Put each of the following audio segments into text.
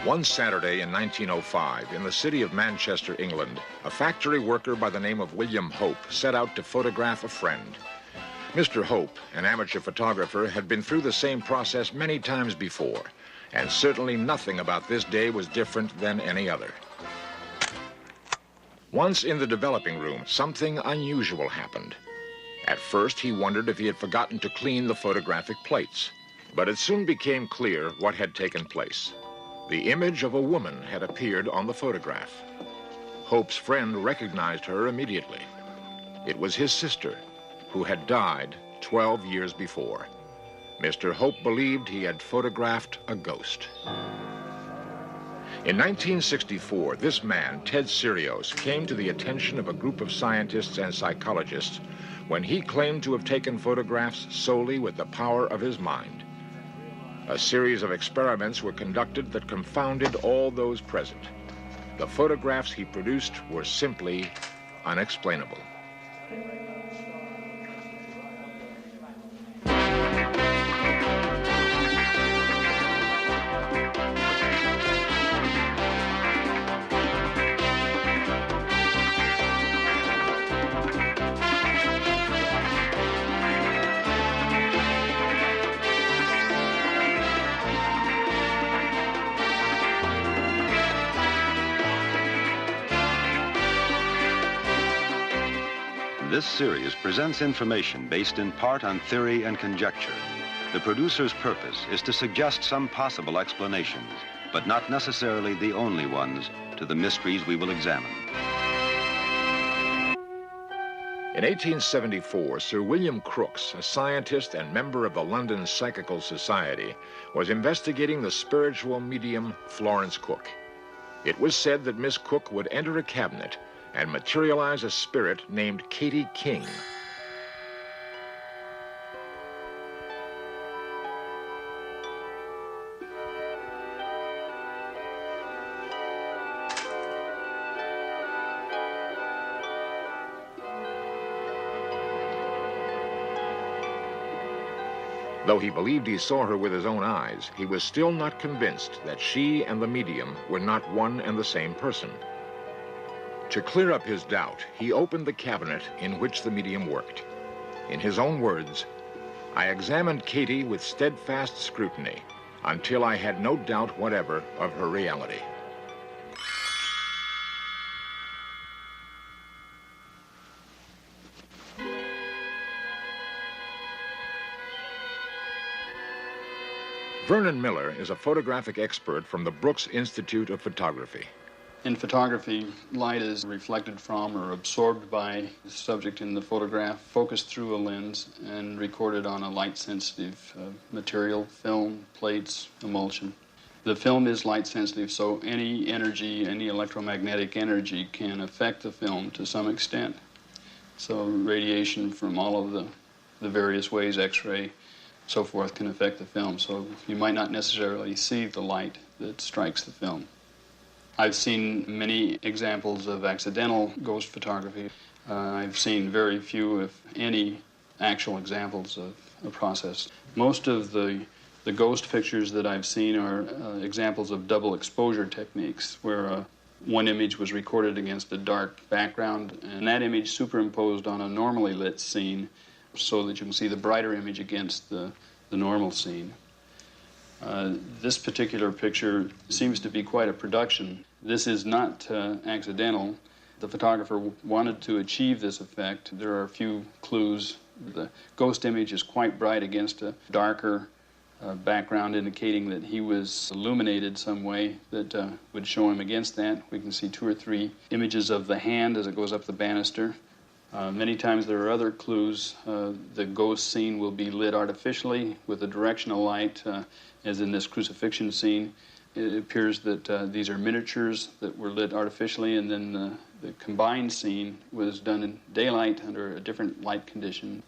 One Saturday in 1905, in the city of Manchester, England, a factory worker by the name of William Hope set out to photograph a friend. Mr. Hope, an amateur photographer, had been through the same process many times before, and certainly nothing about this day was different than any other. Once in the developing room, something unusual happened. At first, he wondered if he had forgotten to clean the photographic plates, but it soon became clear what had taken place. The image of a woman had appeared on the photograph. Hope's friend recognized her immediately. It was his sister, who had died 12 years before. Mr. Hope believed he had photographed a ghost. In 1964, this man, Ted Sirios, came to the attention of a group of scientists and psychologists when he claimed to have taken photographs solely with the power of his mind. A series of experiments were conducted that confounded all those present. The photographs he produced were simply unexplainable. This series presents information based in part on theory and conjecture. The producer's purpose is to suggest some possible explanations, but not necessarily the only ones, to the mysteries we will examine. In 1874, Sir William Crookes, a scientist and member of the London Psychical Society, was investigating the spiritual medium Florence Cook. It was said that Miss Cook would enter a cabinet and materialize a spirit named Katie King. Though he believed he saw her with his own eyes, he was still not convinced that she and the medium were not one and the same person. To clear up his doubt, he opened the cabinet in which the medium worked. In his own words, "I examined Katie with steadfast scrutiny until I had no doubt whatever of her reality." Vernon Miller is a photographic expert from the Brooks Institute of Photography. In photography, light is reflected from or absorbed by the subject in the photograph, focused through a lens, and recorded on a light-sensitive material, film, plates, emulsion. The film is light-sensitive, so any energy, any electromagnetic energy can affect the film to some extent. So radiation from all of the various ways, X-ray, so forth, can affect the film. So you might not necessarily see the light that strikes the film. I've seen many examples of accidental ghost photography. I've seen very few, if any, actual examples of a process. Most of the ghost pictures that I've seen are examples of double exposure techniques, where one image was recorded against a dark background, and that image superimposed on a normally lit scene so that you can see the brighter image against the normal scene. This particular picture seems to be quite a production. This is not accidental. The photographer wanted to achieve this effect. There are a few clues. The ghost image is quite bright against a darker background, indicating that he was illuminated some way that would show him against that. We can see 2 or 3 images of the hand as it goes up the banister. Many times there are other clues. The ghost scene will be lit artificially with a directional light, as in this crucifixion scene. It appears that these are miniatures that were lit artificially, and then the combined scene was done in daylight under a different light condition.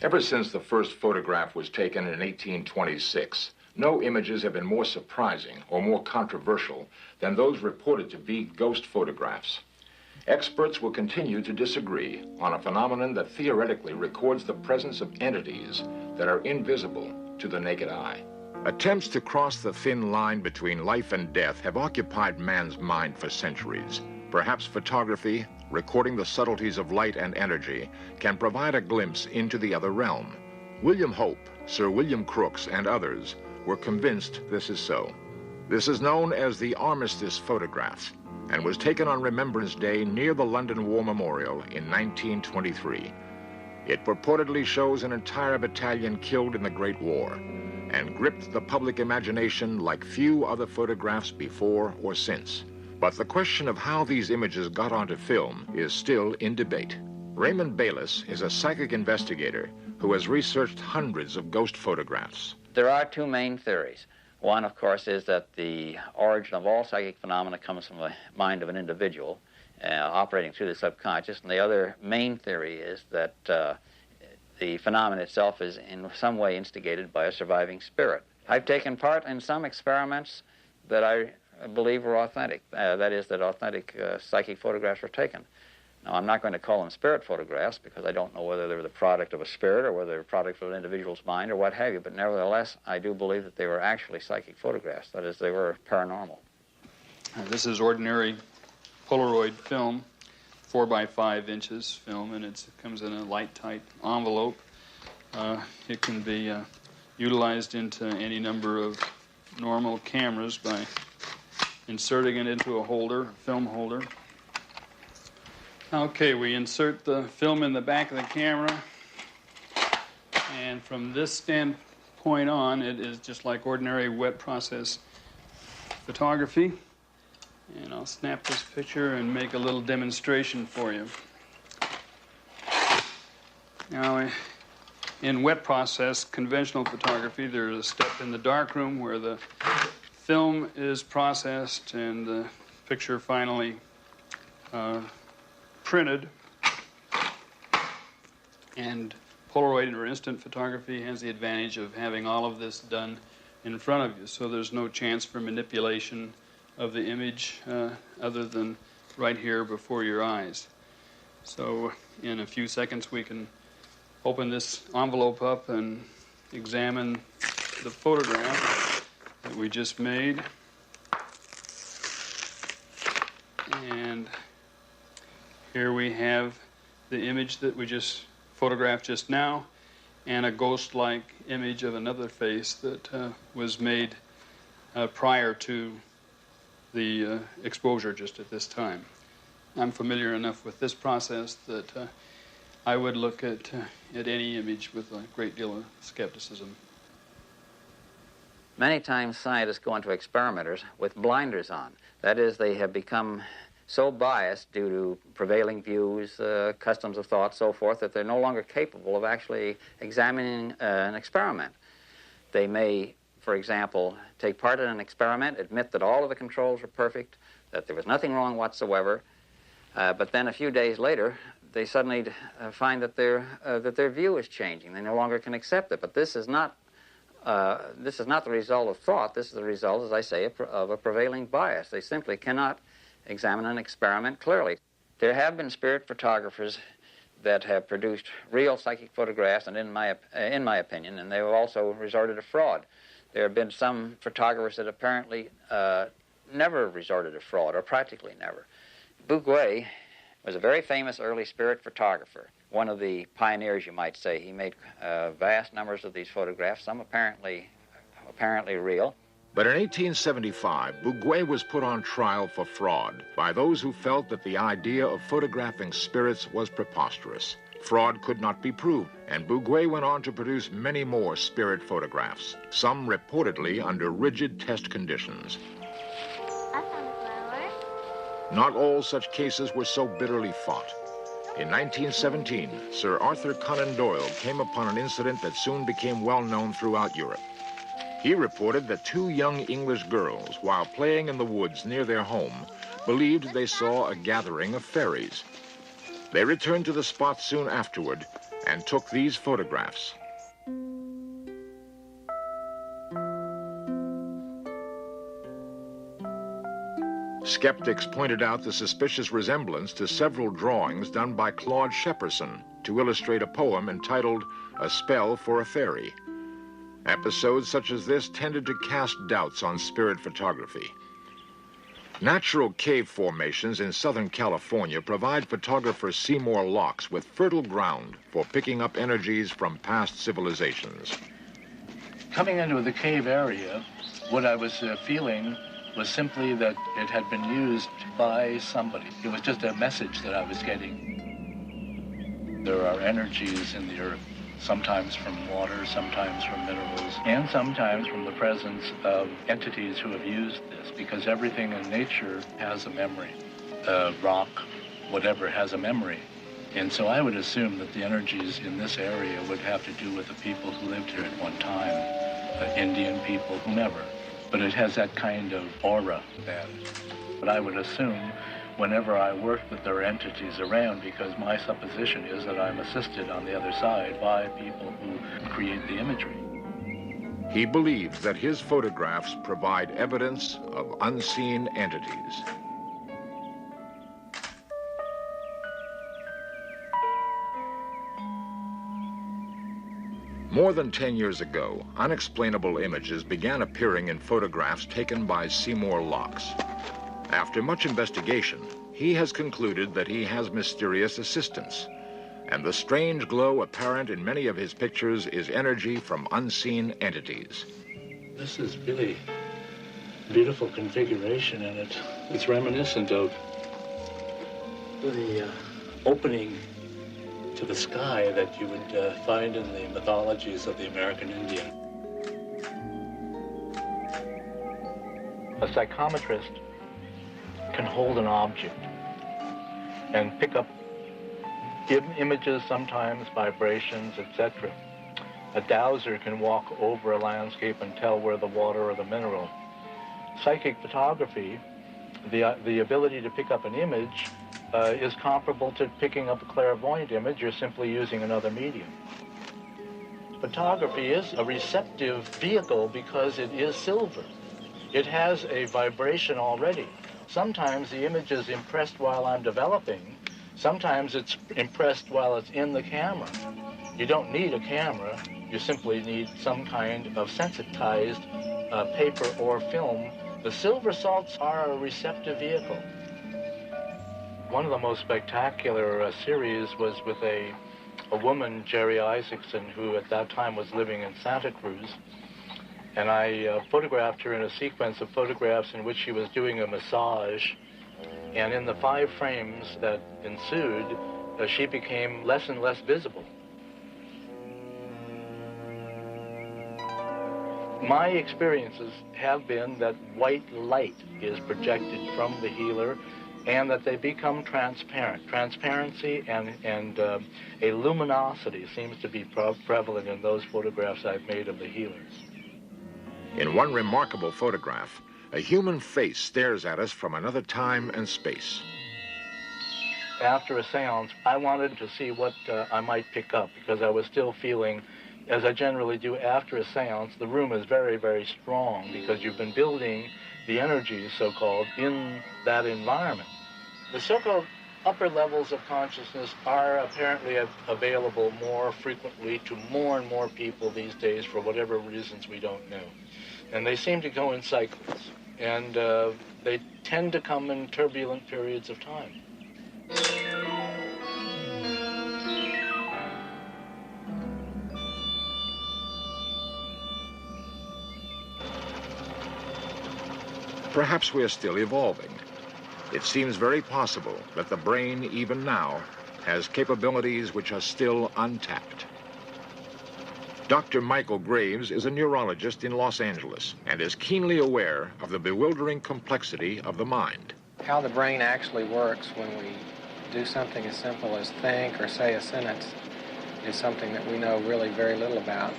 Ever since the first photograph was taken in 1826, no images have been more surprising or more controversial than those reported to be ghost photographs. Experts will continue to disagree on a phenomenon that theoretically records the presence of entities that are invisible to the naked eye. Attempts to cross the thin line between life and death have occupied man's mind for centuries. Perhaps photography, recording the subtleties of light and energy, can provide a glimpse into the other realm. William Hope, Sir William Crookes, and others were convinced this is so. This is known as the Armistice photograph and was taken on Remembrance Day near the London War Memorial in 1923. It purportedly shows an entire battalion killed in the Great War and gripped the public imagination like few other photographs before or since. But the question of how these images got onto film is still in debate. Raymond Bayless is a psychic investigator who has researched hundreds of ghost photographs. There are two main theories. One, of course, is that the origin of all psychic phenomena comes from the mind of an individual operating through the subconscious. And the other main theory is that the phenomenon itself is in some way instigated by a surviving spirit. I've taken part in some experiments that I believe were authentic. That is, that authentic psychic photographs were taken. Now, I'm not going to call them spirit photographs because I don't know whether they were the product of a spirit or whether they were a product of an individual's mind or what have you, but nevertheless, I do believe that they were actually psychic photographs. That is, they were paranormal. This is ordinary Polaroid film, 4 by 5 inches film, and it comes in a light-tight envelope. It can be utilized into any number of normal cameras by inserting it into a holder, a film holder. Okay, we insert the film in the back of the camera, and from this standpoint on, it is just like ordinary wet process photography. And I'll snap this picture and make a little demonstration for you. Now, in wet process conventional photography, there's a step in the darkroom where the film is processed and the picture finally printed. And Polaroid or instant photography has the advantage of having all of this done in front of you, so there's no chance for manipulation of the image other than right here before your eyes. So in a few seconds we can open this envelope up and examine the photograph that we just made. And here we have the image that we just photographed just now and a ghost-like image of another face that was made prior to the exposure just at this time. I'm familiar enough with this process that I would look at any image with a great deal of skepticism. Many times scientists go into experimenters with blinders on. That is, they have become so biased due to prevailing views, customs of thought, so forth, that they're no longer capable of actually examining an experiment. They may, for example, take part in an experiment, admit that all of the controls were perfect, that there was nothing wrong whatsoever, but then a few days later, they suddenly find that their view is changing. They no longer can accept it. But this is not the result of thought. This is the result, as I say, of a prevailing bias. They simply cannot examine an experiment clearly. There have been spirit photographers that have produced real psychic photographs, and in my opinion, and they have also resorted to fraud. There have been some photographers that apparently never resorted to fraud, or practically never. Bouguer was a very famous early spirit photographer, one of the pioneers, you might say. He made vast numbers of these photographs, some apparently real. But in 1875, Bouguer was put on trial for fraud by those who felt that the idea of photographing spirits was preposterous. Fraud could not be proved, and Bouguer went on to produce many more spirit photographs, some reportedly under rigid test conditions. I found a flower. Not all such cases were so bitterly fought. In 1917, Sir Arthur Conan Doyle came upon an incident that soon became well known throughout Europe. He reported that 2 young English girls, while playing in the woods near their home, believed they saw a gathering of fairies. They returned to the spot soon afterward and took these photographs. Skeptics pointed out the suspicious resemblance to several drawings done by Claude Shepperson to illustrate a poem entitled A Spell for a Fairy. Episodes such as this tended to cast doubts on spirit photography. Natural cave formations in Southern California provide photographer Seymour Locks with fertile ground for picking up energies from past civilizations. Coming into the cave area, what I was feeling was simply that it had been used by somebody. It was just a message that I was getting. There are energies in the earth, sometimes from water, sometimes from minerals, and sometimes from the presence of entities who have used this, because everything in nature has a memory. Rock, whatever, has a memory. And so I would assume that the energies in this area would have to do with the people who lived here at one time, Indian people, whomever. But it has that kind of aura about it. But I would assume whenever I work that there are entities around, because my supposition is that I'm assisted on the other side by people who create the imagery. He believes that his photographs provide evidence of unseen entities. More than 10 years ago, unexplainable images began appearing in photographs taken by Seymour Locks. After much investigation, he has concluded that he has mysterious assistance, and the strange glow apparent in many of his pictures is energy from unseen entities. This is really beautiful configuration, and it's reminiscent of the opening to the sky that you would find in the mythologies of the American Indian. A psychometrist can hold an object and pick up images, sometimes vibrations, etc. A dowser can walk over a landscape and tell where the water or the mineral. Psychic photography, the ability to pick up an image, is comparable to picking up a clairvoyant image. You're simply using another medium. Photography is a receptive vehicle because it is silver. It has a vibration already. Sometimes the image is impressed while I'm developing. Sometimes it's impressed while it's in the camera. You don't need a camera. You simply need some kind of sensitized paper or film. The silver salts are a receptive vehicle. One of the most spectacular series was with a woman, Jerry Isaacson, who at that time was living in Santa Cruz. And I photographed her in a sequence of photographs in which she was doing a massage. And in the 5 frames that ensued, she became less and less visible. My experiences have been that white light is projected from the healer, and that they become transparent. Transparency and a luminosity seems to be prevalent in those photographs I've made of the healers. In one remarkable photograph, a human face stares at us from another time and space. After a séance, I wanted to see what I might pick up, because I was still feeling, as I generally do after a séance, the room is very, very strong, because you've been building the energies, so-called, in that environment. The so-called upper levels of consciousness are apparently available more frequently to more and more people these days for whatever reasons we don't know. And they seem to go in cycles, and they tend to come in turbulent periods of time. Perhaps we are still evolving. It seems very possible that the brain, even now, has capabilities which are still untapped. Dr. Michael Graves is a neurologist in Los Angeles and is keenly aware of the bewildering complexity of the mind. How the brain actually works when we do something as simple as think or say a sentence is something that we know really very little about.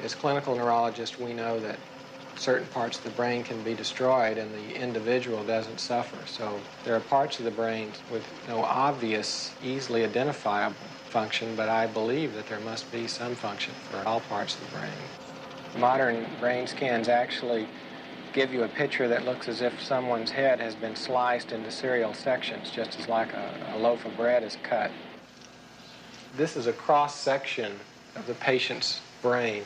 As clinical neurologists, we know that certain parts of the brain can be destroyed and the individual doesn't suffer. So there are parts of the brain with no obvious, easily identifiable function, but I believe that there must be some function for all parts of the brain. Modern brain scans actually give you a picture that looks as if someone's head has been sliced into serial sections, just as like a loaf of bread is cut. This is a cross-section of the patient's brain.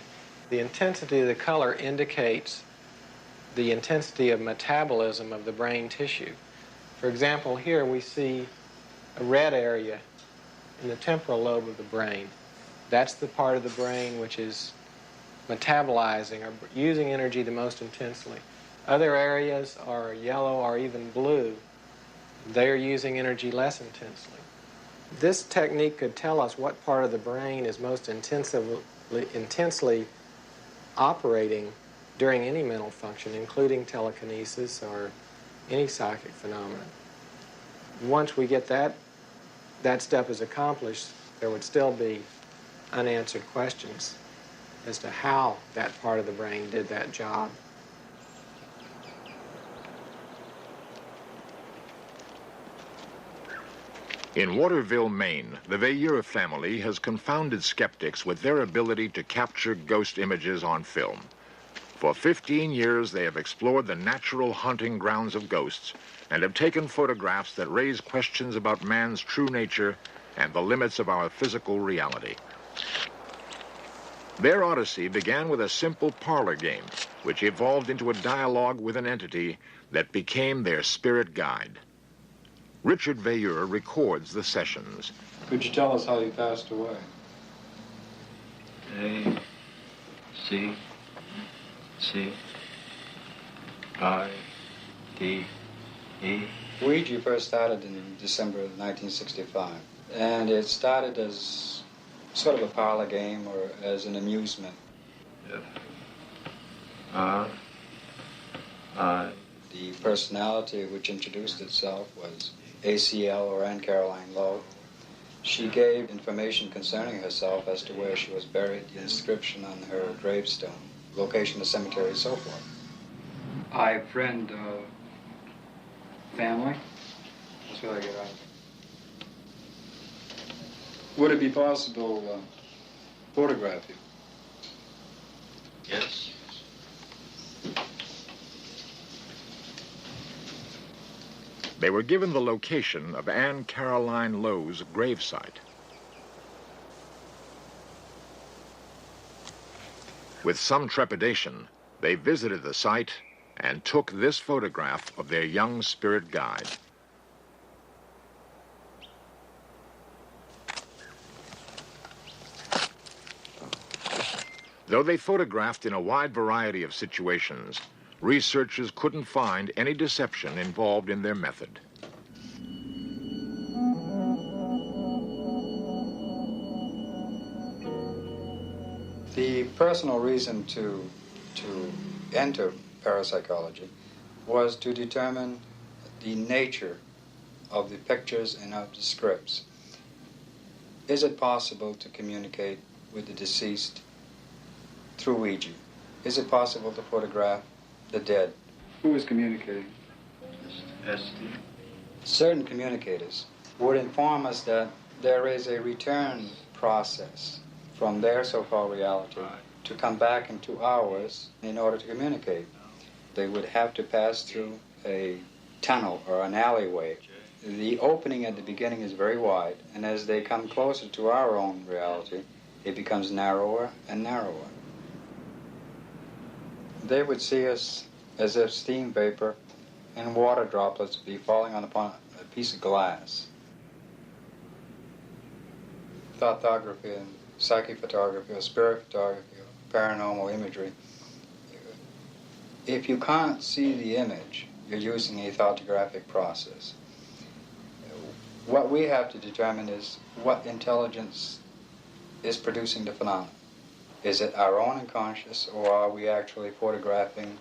The intensity of the color indicates the intensity of metabolism of the brain tissue. For example, here we see a red area in the temporal lobe of the brain. That's the part of the brain which is metabolizing or using energy the most intensely. Other areas are yellow or even blue. They're using energy less intensely. This technique could tell us what part of the brain is most intensely operating during any mental function, including telekinesis or any psychic phenomenon. Once we get that step is accomplished, there would still be unanswered questions as to how that part of the brain did that job. In Waterville, Maine, the Veilleur family has confounded skeptics with their ability to capture ghost images on film. For 15 years, they have explored the natural hunting grounds of ghosts and have taken photographs that raise questions about man's true nature and the limits of our physical reality. Their odyssey began with a simple parlor game, which evolved into a dialogue with an entity that became their spirit guide. Richard Veilleur records the sessions. Could you tell us how you passed away? A-C-C-I-D-E. Ouija first started in December of 1965, and it started as sort of a parlor game or as an amusement. F-R-I. The personality which introduced itself was ACL, or Anne Caroline Lowe. She gave information concerning herself as to where she was buried, the inscription on her gravestone, location of the cemetery, and so forth. I friend family. That's what I get out of it. Would it be possible to photograph you? Yes. They were given the location of Anne Caroline Lowe's gravesite. With some trepidation, they visited the site and took this photograph of their young spirit guide. Though they photographed in a wide variety of situations, researchers couldn't find any deception involved in their method. The personal reason to enter parapsychology was to determine the nature of the pictures and of the scripts. Is it possible to communicate with the deceased through Ouija? Is it possible to photograph the dead? Who is communicating? S.D. Certain communicators would inform us that there is a return process from their so-called reality to come back into ours in order to communicate. They would have to pass through a tunnel or an alleyway. The opening at the beginning is very wide, and as they come closer to our own reality, it becomes narrower and narrower. They would see us as if steam vapor and water droplets would be falling upon a piece of glass. Thoughtography and psychic photography or spirit photography or paranormal imagery. If you can't see the image, you're using a thoughtographic process. What we have to determine is what intelligence is producing the phenomenon. Is it our own unconscious, or are we actually photographing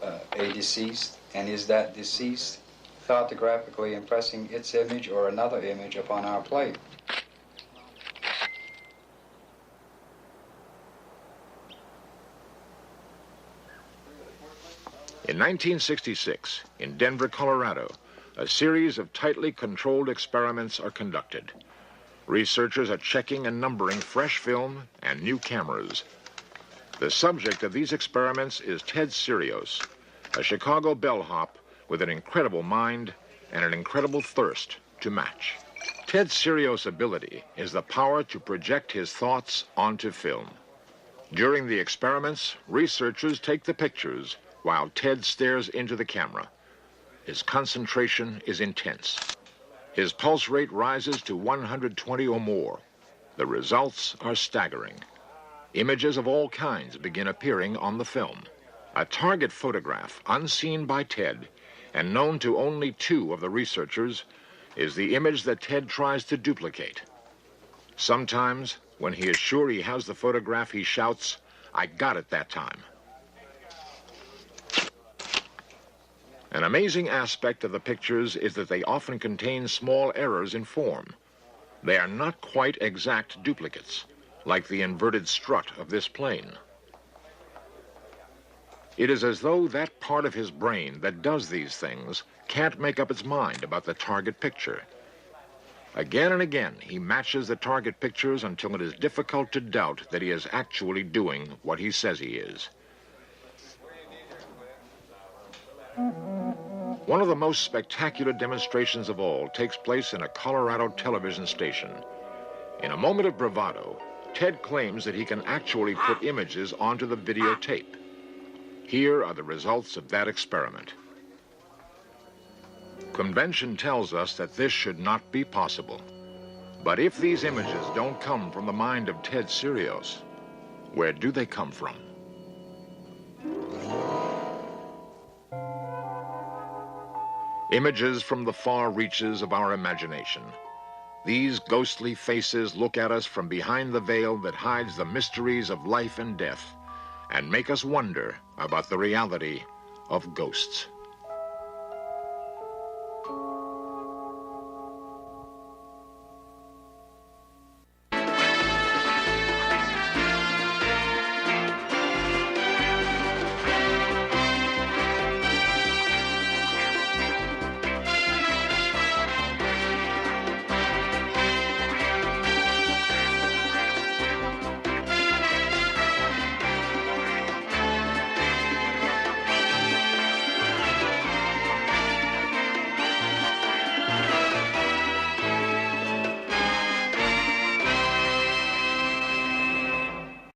a deceased? And is that deceased thoughtgraphically impressing its image or another image upon our plate? In 1966, in Denver, Colorado, a series of tightly controlled experiments are conducted. Researchers are checking and numbering fresh film and new cameras. The subject of these experiments is Ted Sirios, a Chicago bellhop with an incredible mind and an incredible thirst to match. Ted Sirios' ability is the power to project his thoughts onto film. During the experiments, researchers take the pictures while Ted stares into the camera. His concentration is intense. His pulse rate rises to 120 or more. The results are staggering. Images of all kinds begin appearing on the film. A target photograph, unseen by Ted, and known to only 2 of the researchers, is the image that Ted tries to duplicate. Sometimes, when he is sure he has the photograph, he shouts, "I got it that time." An amazing aspect of the pictures is that they often contain small errors in form. They are not quite exact duplicates, like the inverted strut of this plane. It is as though that part of his brain that does these things can't make up its mind about the target picture. Again and again, he matches the target pictures until it is difficult to doubt that he is actually doing what he says he is. One of the most spectacular demonstrations of all takes place in a Colorado television station. In a moment of bravado, Ted claims that he can actually put images onto the videotape. Here are the results of that experiment. Convention tells us that this should not be possible. But if these images don't come from the mind of Ted Sirios, where do they come from? Images from the far reaches of our imagination. These ghostly faces look at us from behind the veil that hides the mysteries of life and death, and make us wonder about the reality of ghosts.